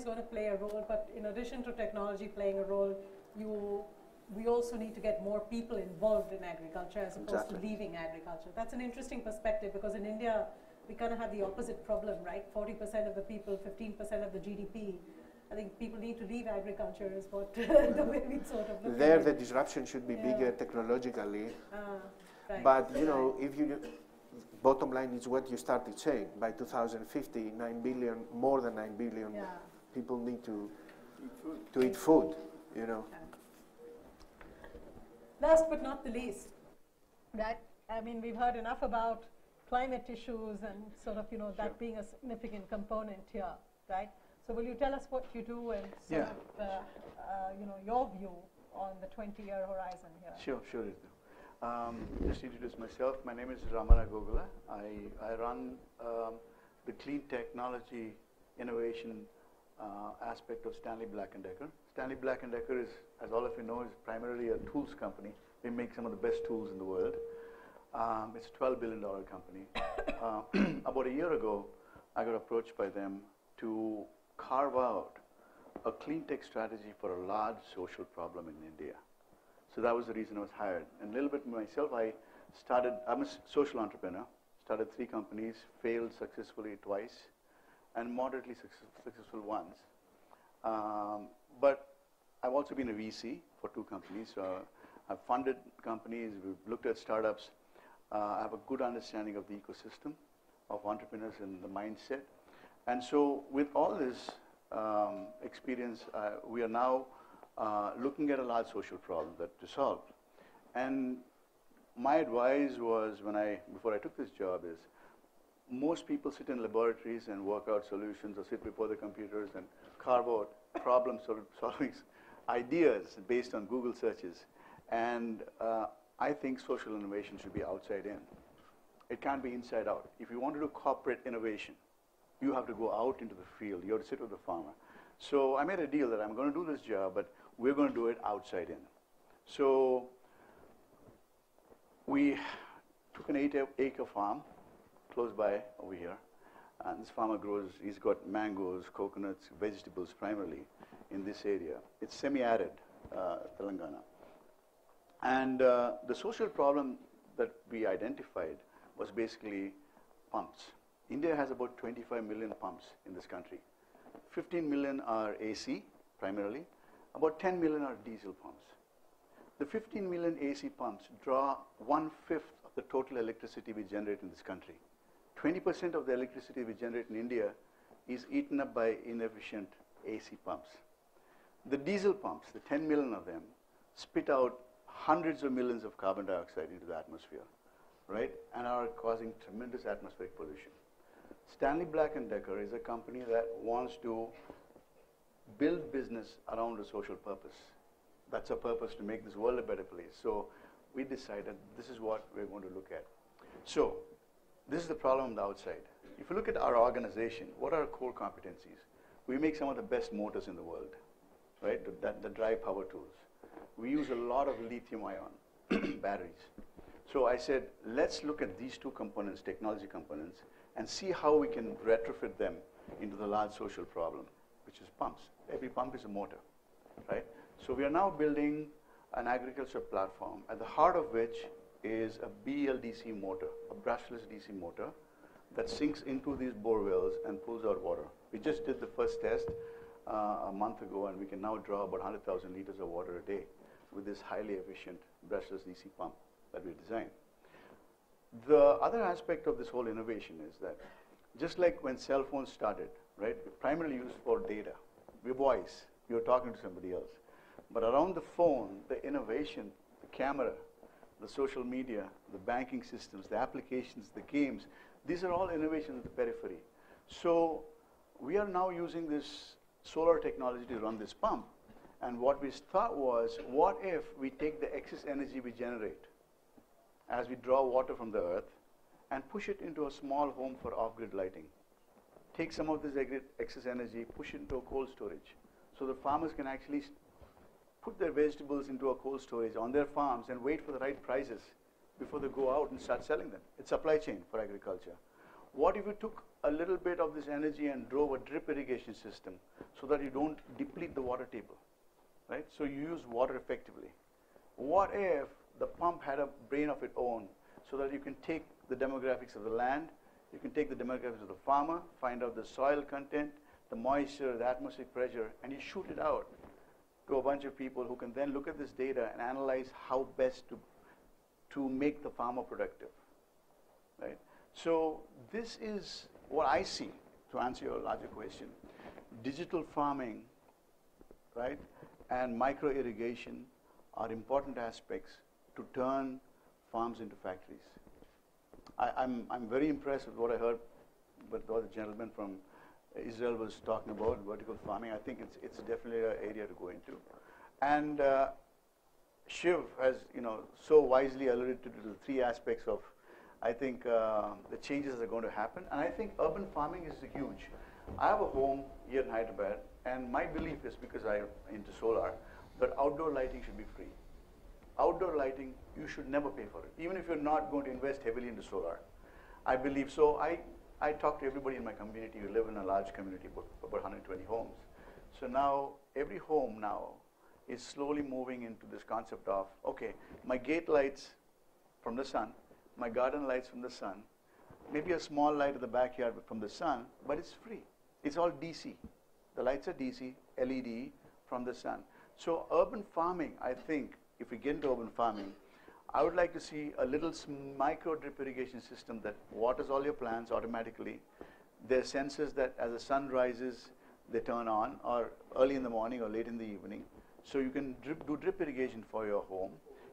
going to play a role, but in addition to technology playing a role, we also need to get more people involved in agriculture as opposed to leaving agriculture. That's an interesting perspective, because in India, we kind of have the opposite problem, right? 40% of the people, 15% of the GDP. I think people need to leave agriculture is what the way we sort of look there at it. the disruption should be bigger technologically. Right. But, you know, if you, bottom line is what you started saying, by 2050, 9 billion, more than 9 billion people need to eat food, you know. Last but not the least, right? I mean, we've heard enough about climate issues and sort of, you know, that being a significant component here, right? So will you tell us what you do and sort of, you know, your view on the 20-year horizon here? Sure. Just to introduce myself, my name is Ramana Gogula. I run the clean technology innovation aspect of Stanley Black & Decker. Stanley Black & Decker is, as all of you know, is primarily a tools company. We make some of the best tools in the world. It's a $12 billion company. About a year ago, I got approached by them to carve out a clean tech strategy for a large social problem in India. So that was the reason I was hired. And a little bit myself, I'm a social entrepreneur, started 3 companies, failed successfully twice, and moderately successful once. But I've also been a VC for 2 companies. I've funded companies, we've looked at startups. I have a good understanding of the ecosystem of entrepreneurs and the mindset. And so with all this experience, we are now looking at a large social problem to solve. And my advice was, before I took this job, is most people sit in laboratories and work out solutions, or sit before the computers and carve out problem-solving ideas based on Google searches. And I think social innovation should be outside in. It can't be inside out. If you want to do corporate innovation, you have to go out into the field. You have to sit with the farmer. So I made a deal that I'm going to do this job, but we're going to do it outside in. So we took an 8-acre farm close by over here. And this farmer grows, he's got mangoes, coconuts, vegetables primarily in this area. It's semi-arid, Telangana. And the social problem that we identified was basically pumps. India has about 25 million pumps in this country. 15 million are AC, primarily. About 10 million are diesel pumps. The 15 million AC pumps draw 1/5 of the total electricity we generate in this country. 20% of the electricity we generate in India is eaten up by inefficient AC pumps. The diesel pumps, the 10 million of them, spit out hundreds of millions of carbon dioxide into the atmosphere, right? And are causing tremendous atmospheric pollution. Stanley Black & Decker is a company that wants to build business around a social purpose. That's our purpose, to make this world a better place. So we decided this is what we're going to look at. So this is the problem on the outside. If you look at our organization, what are our core competencies? We make some of the best motors in the world, right? The drive power tools. We use a lot of lithium-ion batteries. So I said, let's look at these 2 components, technology components, and see how we can retrofit them into the large social problem, which is pumps. Every pump is a motor, right? So we are now building an agriculture platform, at the heart of which is a BLDC motor, a brushless DC motor, that sinks into these bore wells and pulls out water. We just did the first test a month ago, and we can now draw about 100,000 liters of water a day with this highly efficient brushless DC pump that we designed. The other aspect of this whole innovation is that just like when cell phones started, right, primarily used for data, your voice, you're talking to somebody else. But around the phone, the innovation, the camera, the social media, the banking systems, the applications, the games, these are all innovations at the periphery. So we are now using this solar technology to run this pump. And what we thought was, what if we take the excess energy we generate as we draw water from the earth and push it into a small home for off-grid lighting? Take some of this excess energy, push it into a cold storage, so the farmers can actually put their vegetables into a cold storage on their farms and wait for the right prices before they go out and start selling them. It's supply chain for agriculture. What if you took a little bit of this energy and drove a drip irrigation system so that you don't deplete the water table, right? So you use water effectively. What if the pump had a brain of its own so that you can take the demographics of the land, you can take the demographics of the farmer, find out the soil content, the moisture, the atmospheric pressure, and you shoot it out to a bunch of people who can then look at this data and analyze how best to make the farmer productive, right? So this is what I see, to answer your larger question. Digital farming, right, and micro irrigation are important aspects to turn farms into factories. I'm very impressed with what I heard, with what the gentleman from Israel was talking about, vertical farming. I think it's definitely an area to go into. And Shiv has, so wisely alluded to the three aspects of, I think, the changes that are going to happen. And I think urban farming is huge. I have a home here in Hyderabad, and my belief is, because I'm into solar, that outdoor lighting should be free. Outdoor lighting, you should never pay for it, even if you're not going to invest heavily into solar. I believe so. I talk to everybody in my community. We live in a large community, about 120 homes. So now, every home now is slowly moving into this concept of, okay, my gate lights from the sun, my garden lights from the sun, maybe a small light in the backyard from the sun, but it's free. It's all DC. The lights are DC, LED from the sun. So urban farming, I think, if we get into urban farming, I would like to see a little micro drip irrigation system that waters all your plants automatically. There are sensors that as the sun rises, they turn on, or early in the morning or late in the evening. So you can do drip irrigation for your home.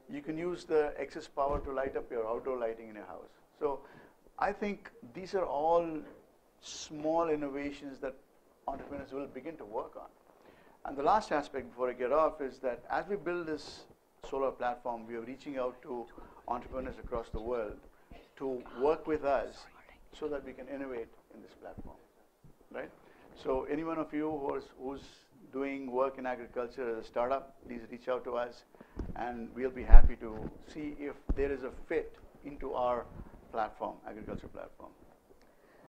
You can use the excess power to light up your outdoor lighting in your house. So I think these are all small innovations that entrepreneurs will begin to work on. And the last aspect before I get off is that as we build this solar platform, we are reaching out to entrepreneurs across the world to work with us so that we can innovate in this platform, right? So any one of you who's doing work in agriculture as a startup, please reach out to us, and we'll be happy to see if there is a fit into our platform, agriculture platform.